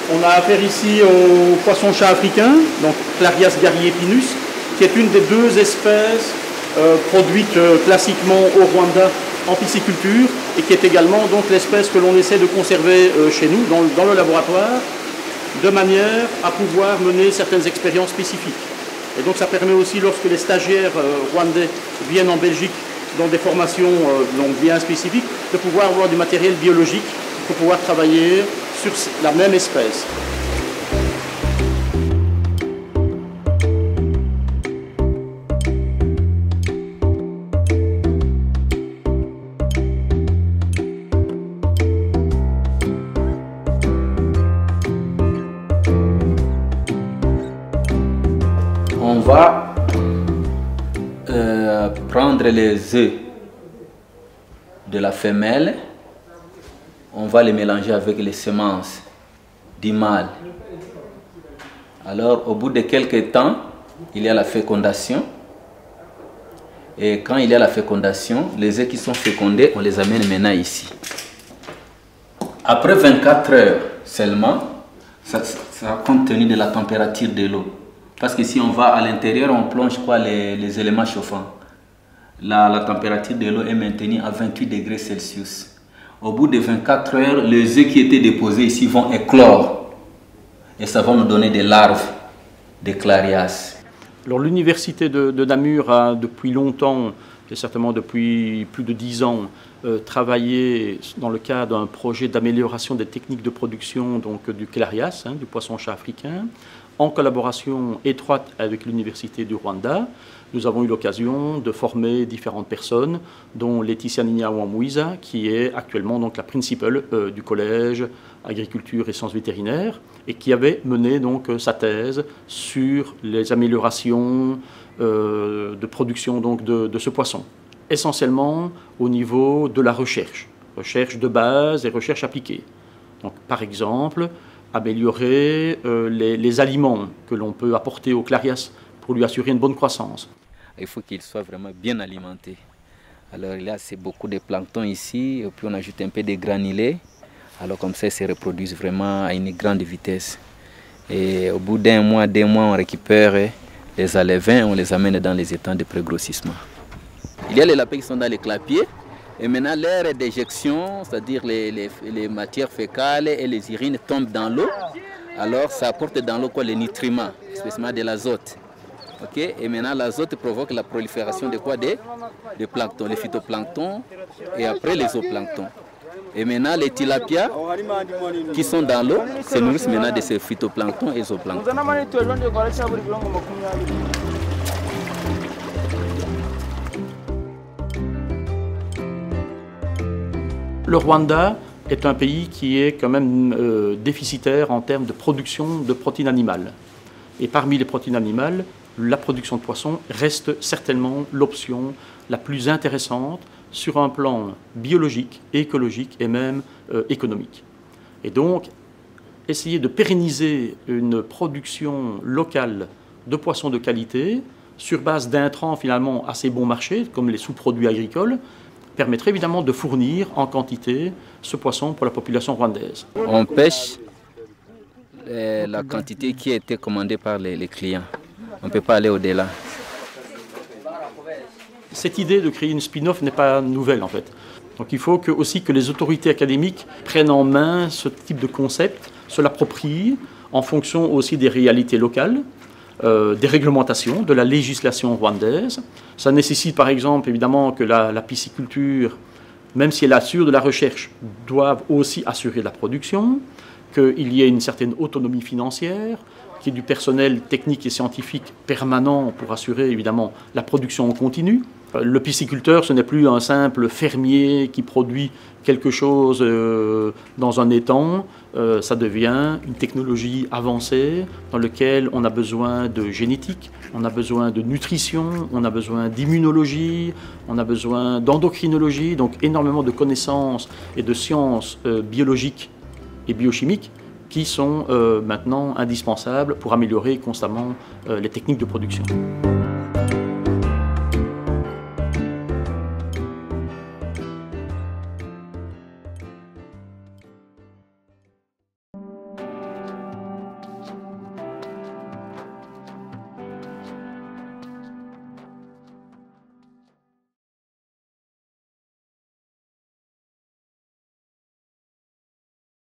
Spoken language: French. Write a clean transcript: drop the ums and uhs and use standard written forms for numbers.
On a affaire ici au poisson-chat africain, donc Clarias garhiepinus, qui est une des deux espèces produites classiquement au Rwanda en pisciculture et qui est également donc l'espèce que l'on essaie de conserver chez nous dans le laboratoire de manière à pouvoir mener certaines expériences spécifiques. Et donc ça permet aussi, lorsque les stagiaires rwandais viennent en Belgique dans des formations donc bien spécifiques, de pouvoir avoir du matériel biologique pour pouvoir travailler sur la même espèce. On va prendre les œufs de la femelle, on va les mélanger avec les semences du mâle. Alors au bout de quelques temps, il y a la fécondation. Et quand il y a la fécondation, les œufs qui sont fécondés, on les amène maintenant ici. Après 24 heures seulement, ça compte tenu de la température de l'eau. Parce que si on va à l'intérieur, on plonge quoi, les éléments chauffants. La température de l'eau est maintenue à 28 degrés Celsius. Au bout de 24 heures, les œufs qui étaient déposés ici vont éclore. Et ça va nous donner des larves de Clarias. Alors l'université de Namur a depuis longtemps, et certainement depuis plus de 10 ans, travaillé dans le cadre d'un projet d'amélioration des techniques de production donc, du Clarias, du poisson-chat africain, en collaboration étroite avec l'université du Rwanda. Nous avons eu l'occasion de former différentes personnes, dont Laetitia Ninyawamwiza, qui est actuellement donc la principale du collège agriculture et sciences vétérinaires, et qui avait mené donc sa thèse sur les améliorations de production donc, de ce poisson, essentiellement au niveau de la recherche de base et recherche appliquée. Donc, par exemple, améliorer les aliments que l'on peut apporter au Clarias pour lui assurer une bonne croissance. Il faut qu'il soit vraiment bien alimenté. Alors là, c'est beaucoup de plancton ici, et puis on ajoute un peu de granulés. Alors comme ça, ils se reproduisent vraiment à une grande vitesse. Et au bout d'un mois, 2 mois, on récupère les alevins et on les amène dans les étangs de pré-grossissement. Il y a les lapins qui sont dans les clapiers. Et maintenant, l'air d'éjection, c'est-à-dire les matières fécales et les urines tombent dans l'eau. Alors ça apporte dans l'eau les nutriments, spécialement de l'azote. Okay? Et maintenant, l'azote provoque la prolifération de quoi? Des planctons, les phytoplanctons et après les zooplanctons. Et maintenant, les tilapias qui sont dans l'eau se nourrissent maintenant de ces phytoplanctons et zooplanctons. Le Rwanda est un pays qui est quand même déficitaire en termes de production de protéines animales. Et parmi les protéines animales, la production de poissons reste certainement l'option la plus intéressante sur un plan biologique, écologique et même économique. Et donc, essayer de pérenniser une production locale de poissons de qualité sur base d'intrants finalement assez bon marché, comme les sous-produits agricoles, permettrait évidemment de fournir en quantité ce poisson pour la population rwandaise. On pêche la quantité qui a été commandée par les clients. On ne peut pas aller au-delà. Cette idée de créer une spin-off n'est pas nouvelle en fait. Donc il faut aussi que les autorités académiques prennent en main ce type de concept, se l'approprient en fonction aussi des réalités locales, des réglementations, de la législation rwandaise. Ça nécessite par exemple évidemment que la pisciculture, même si elle assure de la recherche, doit aussi assurer de la production, qu'il y ait une certaine autonomie financière, qu'il y ait du personnel technique et scientifique permanent pour assurer évidemment la production en continu. Le pisciculteur, ce n'est plus un simple fermier qui produit quelque chose dans un étang. Ça devient une technologie avancée dans laquelle on a besoin de génétique, on a besoin de nutrition, on a besoin d'immunologie, on a besoin d'endocrinologie, donc énormément de connaissances et de sciences biologiques et biochimiques qui sont maintenant indispensables pour améliorer constamment les techniques de production.